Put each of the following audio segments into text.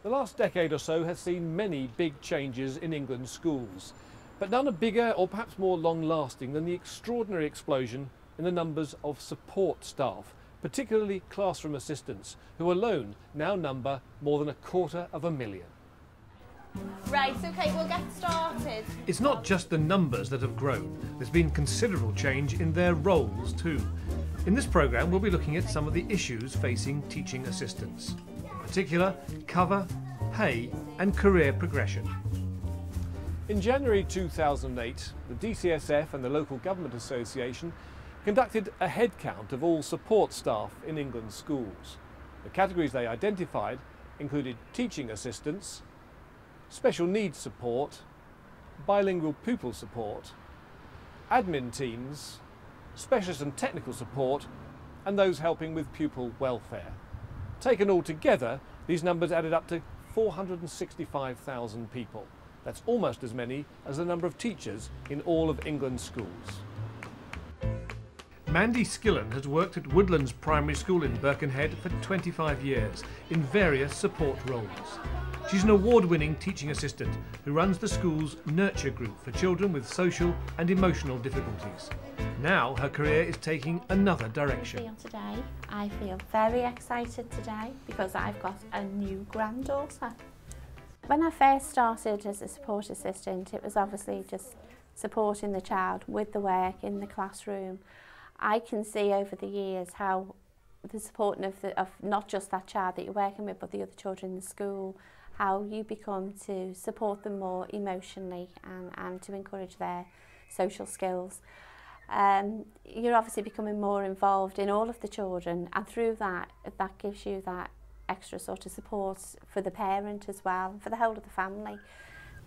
The last decade or so has seen many big changes in England's schools, but none are bigger or perhaps more long-lasting than the extraordinary explosion in the numbers of support staff, particularly classroom assistants, who alone now number more than 250,000. Right, okay, we'll get started. It's not just the numbers that have grown, there's been considerable change in their roles too. In this programme we'll be looking at some of the issues facing teaching assistants. In particular, cover, pay and career progression. In January 2008, the DCSF and the Local Government Association conducted a head count of all support staff in England's schools. The categories they identified included teaching assistants, special needs support, bilingual pupil support, admin teams, specialist and technical support, and those helping with pupil welfare. Taken all together, these numbers added up to 465,000 people. That's almost as many as the number of teachers in all of England's schools. Mandy Skillen has worked at Woodlands Primary School in Birkenhead for 25 years in various support roles. She's an award-winning teaching assistant who runs the school's nurture group for children with social and emotional difficulties. Now her career is taking another direction. I feel very excited today because I've got a new granddaughter. When I first started as a support assistant, it was obviously just supporting the child with the work in the classroom. I can see over the years how the supporting of not just that child that you're working with, but the other children in the school, how you become to support them more emotionally and to encourage their social skills. You're obviously becoming more involved in all of the children, and through that gives you that extra sort of support for the parent as well, and for the whole of the family.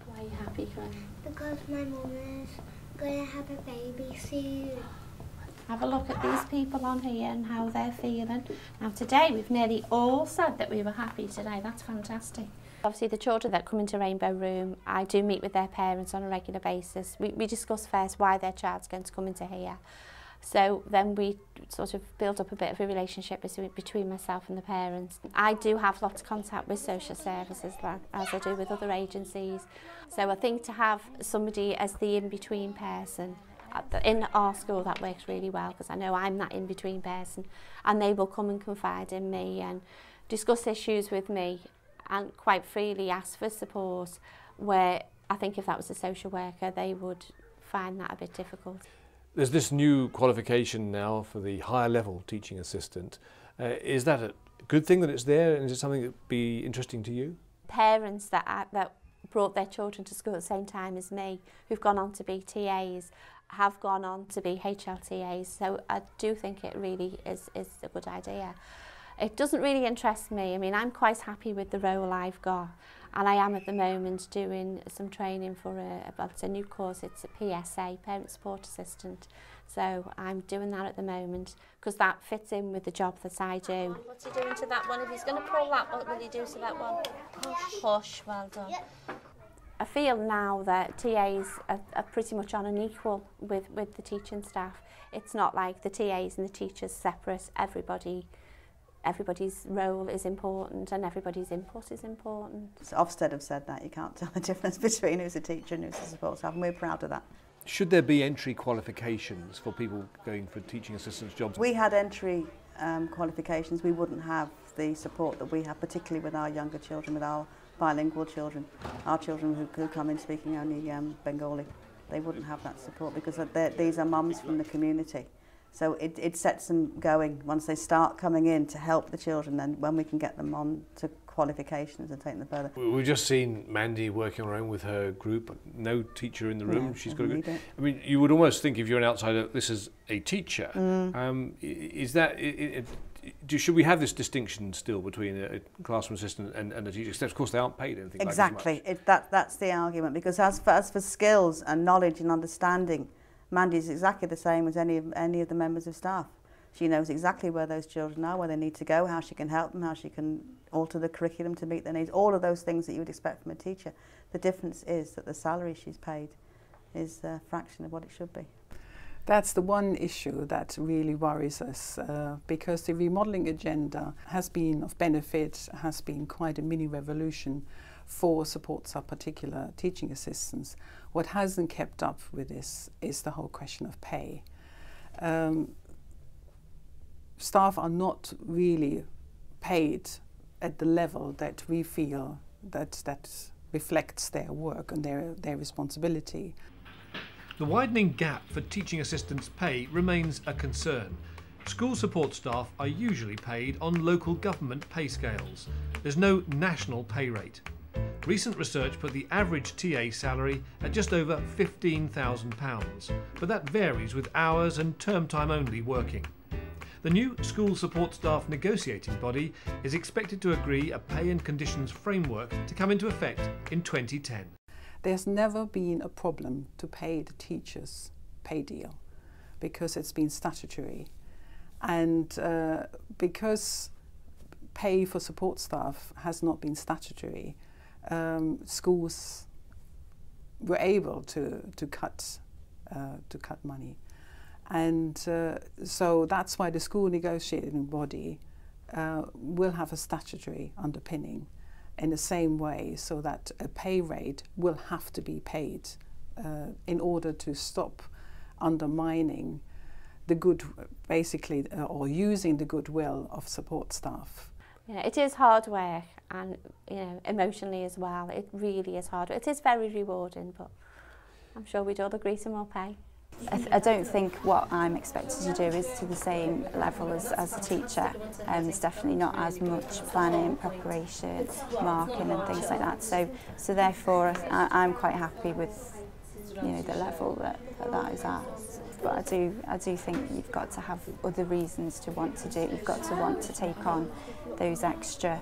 Why are you happy, Glenn? Because my mum is going to have a baby soon. Have a look at these people on here and how they're feeling. Now today we've nearly all said that we were happy today. That's fantastic. Obviously the children that come into Rainbow Room, I do meet with their parents on a regular basis. We discuss first why their child's going to come into here. So then we sort of build up a bit of a relationship between myself and the parents. I do have lots of contact with social services, as I do with other agencies. So I think to have somebody as the in-between person in our school, that works really well, because I know I'm that in-between person, and they will come and confide in me and discuss issues with me and quite freely ask for support, where I think if that was a social worker they would find that a bit difficult. There's this new qualification now for the higher level teaching assistant. Is that a good thing that it's there, and is it something that would be interesting to you? Parents that brought their children to school at the same time as me, who've gone on to be TAs, have gone on to be HLTAs, so I do think it really is a good idea. It doesn't really interest me. I mean, I'm quite happy with the role I've got, and I am at the moment doing some training for it's a new course. It's a PSA, Parent Support Assistant, so I'm doing that at the moment because that fits in with the job that I do. What's he doing to that one? If he's going to pull that, what will he do to that one? Push. Push, well done. Yeah. I feel now that TAs are pretty much on an equal with the teaching staff. It's not like the TAs and the teachers separate. Everybody's role is important and everybody's input is important. So Ofsted have said that you can't tell the difference between who's a teacher and who's a support staff, and we're proud of that. Should there be entry qualifications for people going for teaching assistants jobs? We had entry qualifications, we wouldn't have the support that we have, particularly with our younger children, with our bilingual children, our children who come in speaking only Bengali. They wouldn't have that support because these are mums from the community. So it sets them going once they start coming in to help the children, then when we can get them on to qualifications and take them further. We've just seen Mandy working on her own with her group, no teacher in the room. No, she's got to go. I mean, you would almost think if you're an outsider, this is a teacher. Is that... should we have this distinction still between a classroom assistant and a teacher? Except, of course, they aren't paid anything exactly. like as much. That's the argument, because as for skills and knowledge and understanding, Mandy's exactly the same as any of the members of staff. She knows exactly where those children are, where they need to go, how she can help them, how she can alter the curriculum to meet their needs, all of those things that you would expect from a teacher. The difference is that the salary she's paid is a fraction of what it should be. That's the one issue that really worries us, because the remodelling agenda has been of benefit, has been quite a mini revolution for support staff, particular teaching assistants. What hasn't kept up with this is the whole question of pay. Staff are not really paid at the level that we feel that reflects their work and their responsibility. The widening gap for teaching assistants' pay remains a concern. School support staff are usually paid on local government pay scales. There's no national pay rate. Recent research put the average TA salary at just over £15,000, but that varies with hours and term time only working. The new school support staff negotiating body is expected to agree a pay and conditions framework to come into effect in 2010. There's never been a problem to pay the teachers' pay deal because it's been statutory. And because pay for support staff has not been statutory, schools were able to cut money. And so that's why the school negotiating body will have a statutory underpinning in the same way, so that a pay rate will have to be paid in order to stop undermining the or using the goodwill of support staff. You know, it is hard work, and emotionally as well. It really is hard. It is very rewarding, but I'm sure we'd all agree to more pay. I don't think what I'm expected to do is to the same level as a teacher. It's definitely not as much planning, preparation, marking and things like that. So therefore I'm quite happy with the level that is at. But I do think you've got to have other reasons to want to do it. You've got to want to take on those extra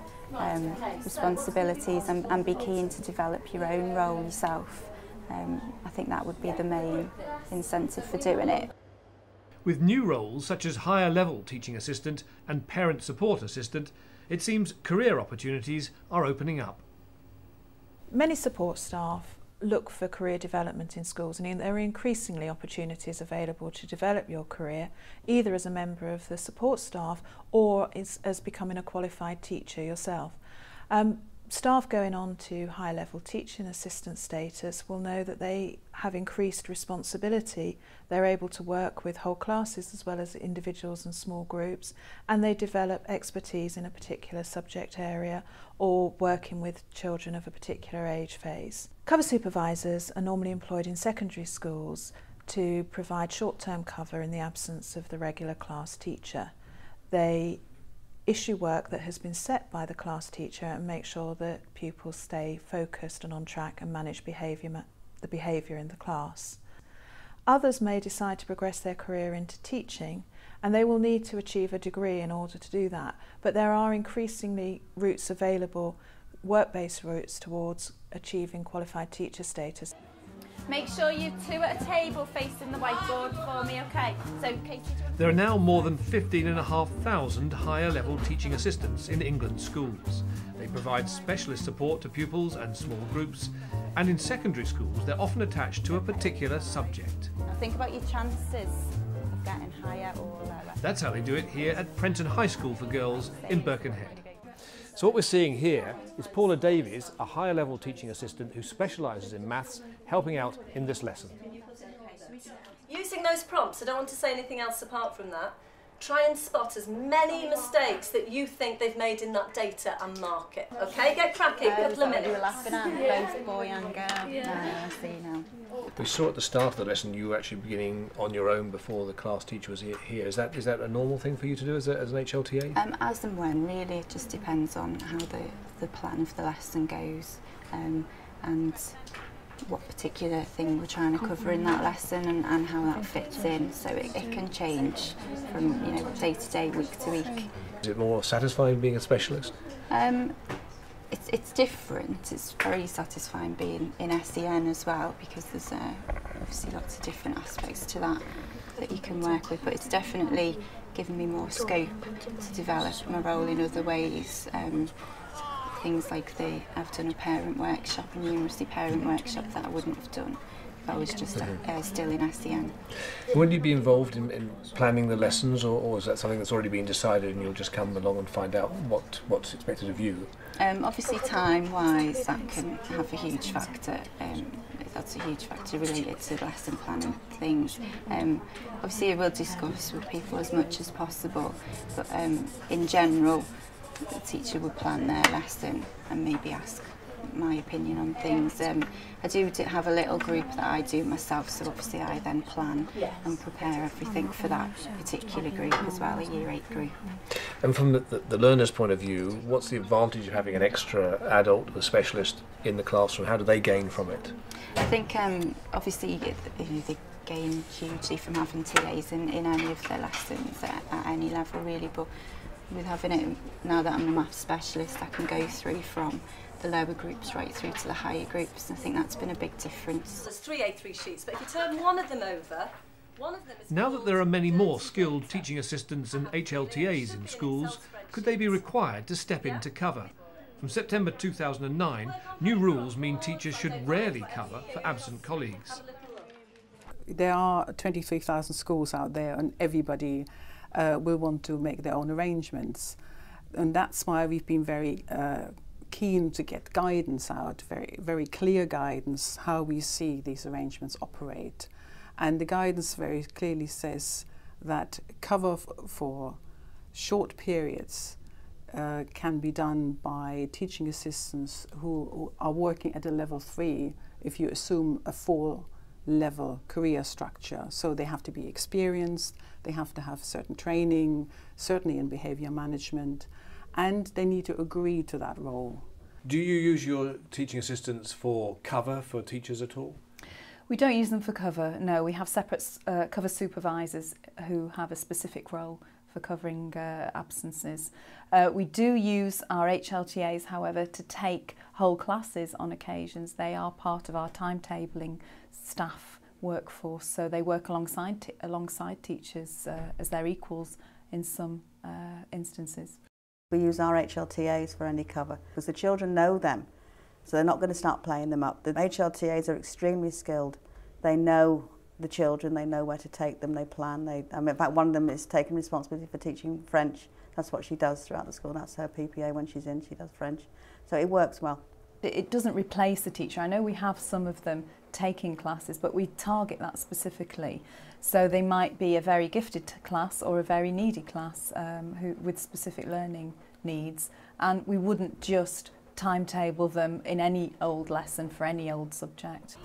responsibilities and be keen to develop your own role yourself. I think that would be the main incentive for doing it. With new roles such as higher level teaching assistant and parent support assistant, it seems career opportunities are opening up. Many support staff look for career development in schools, and there are increasingly opportunities available to develop your career, either as a member of the support staff or as becoming a qualified teacher yourself. Staff going on to high-level teaching assistant status will know that they have increased responsibility. They're able to work with whole classes as well as individuals and small groups, and they develop expertise in a particular subject area or working with children of a particular age phase. Cover supervisors are normally employed in secondary schools to provide short-term cover in the absence of the regular class teacher. They issue work that has been set by the class teacher and make sure that pupils stay focused and on track and manage the behaviour in the class. Others may decide to progress their career into teaching, and they will need to achieve a degree in order to do that, but there are increasingly routes available, work-based routes towards achieving qualified teacher status. Make sure you two at a table facing the whiteboard for me, okay? So, Katie, there are now more than 15,500 higher level teaching assistants in England's schools. They provide specialist support to pupils and small groups, and in secondary schools they're often attached to a particular subject. now think about your chances of getting higher or lower. That's how they do it here at Prenton High School for Girls in Birkenhead. So what we're seeing here is Paula Davies, a higher level teaching assistant who specialises in maths, helping out in this lesson. Using those prompts, I don't want to say anything else apart from that. Try and spot as many mistakes that you think they've made in that data and mark it. Okay, get cracking, couple of minutes. You were laughing at both boy and girl. Yeah. I see now. We saw at the start of the lesson you were actually beginning on your own before the class teacher was here. Is that a normal thing for you to do as an HLTA? As and when, really, it just depends on how the plan of the lesson goes, and what particular thing we're trying to cover in that lesson and how that fits in. So it can change from day to day, week to week. Is it more satisfying being a specialist? It's different. It's very satisfying being in SEN as well, because there's obviously lots of different aspects to that you can work with, but it's definitely given me more scope to develop my role in other ways. Things like I've done a parent workshop, a numeracy parent workshop that I wouldn't have done I was just still in SEN. Will you be involved in planning the lessons, or is that something that's already been decided and you'll just come along and find out what's expected of you? Obviously time-wise that can have a huge factor. That's a huge factor related to lesson planning things. Obviously I will discuss with people as much as possible, but in general the teacher would plan their lesson and maybe ask my opinion on things. I do have a little group that I do myself, so obviously I then plan and prepare everything for that particular group as well, a Year 8 group. And from the learner's point of view, what's the advantage of having an extra adult, a specialist in the classroom? How do they gain from it? I think obviously they gain hugely from having TAs in any of their lessons at any level really, but with having it, now that I'm a maths specialist, I can go through from the lower groups right through to the higher groups. I think that's been a big difference. There's 3 A3 sheets, but if you turn one of them over, one of them is... Now that there are many more skilled teaching assistants and HLTAs in schools, could they be required to step in to cover? From September 2009, new rules mean teachers should rarely cover for absent colleagues. There are 23,000 schools out there, and everybody will want to make their own arrangements. And that's why we've been very keen to get guidance out, very clear guidance, how we see these arrangements operate. And the guidance very clearly says that cover for short periods can be done by teaching assistants who are working at a level 3, if you assume a 4-level career structure. So they have to be experienced, they have to have certain training, certainly in behaviour management, and they need to agree to that role. Do you use your teaching assistants for cover for teachers at all? We don't use them for cover, no. We have separate cover supervisors who have a specific role for covering absences. We do use our HLTAs, however, to take whole classes on occasions. They are part of our timetabling staff workforce, so they work alongside teachers as their equals in some instances. We use our HLTAs for any cover because the children know them, so they're not going to start playing them up. The HLTAs are extremely skilled. They know the children, they know where to take them, they plan. In fact, one of them is taking responsibility for teaching French. That's what she does throughout the school. That's her PPA when she's in, she does French. So it works well. It doesn't replace the teacher. I know we have some of them taking classes, but we target that specifically. So they might be a very gifted class or a very needy class with specific learning needs, and we wouldn't just timetable them in any old lesson for any old subject.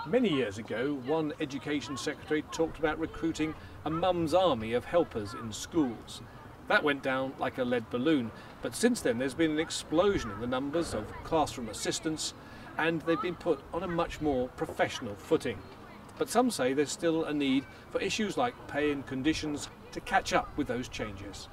Many years ago, one education secretary talked about recruiting a mum's army of helpers in schools. That went down like a lead balloon, but since then there's been an explosion in the numbers of classroom assistants, and they've been put on a much more professional footing. But some say there's still a need for issues like pay and conditions to catch up with those changes.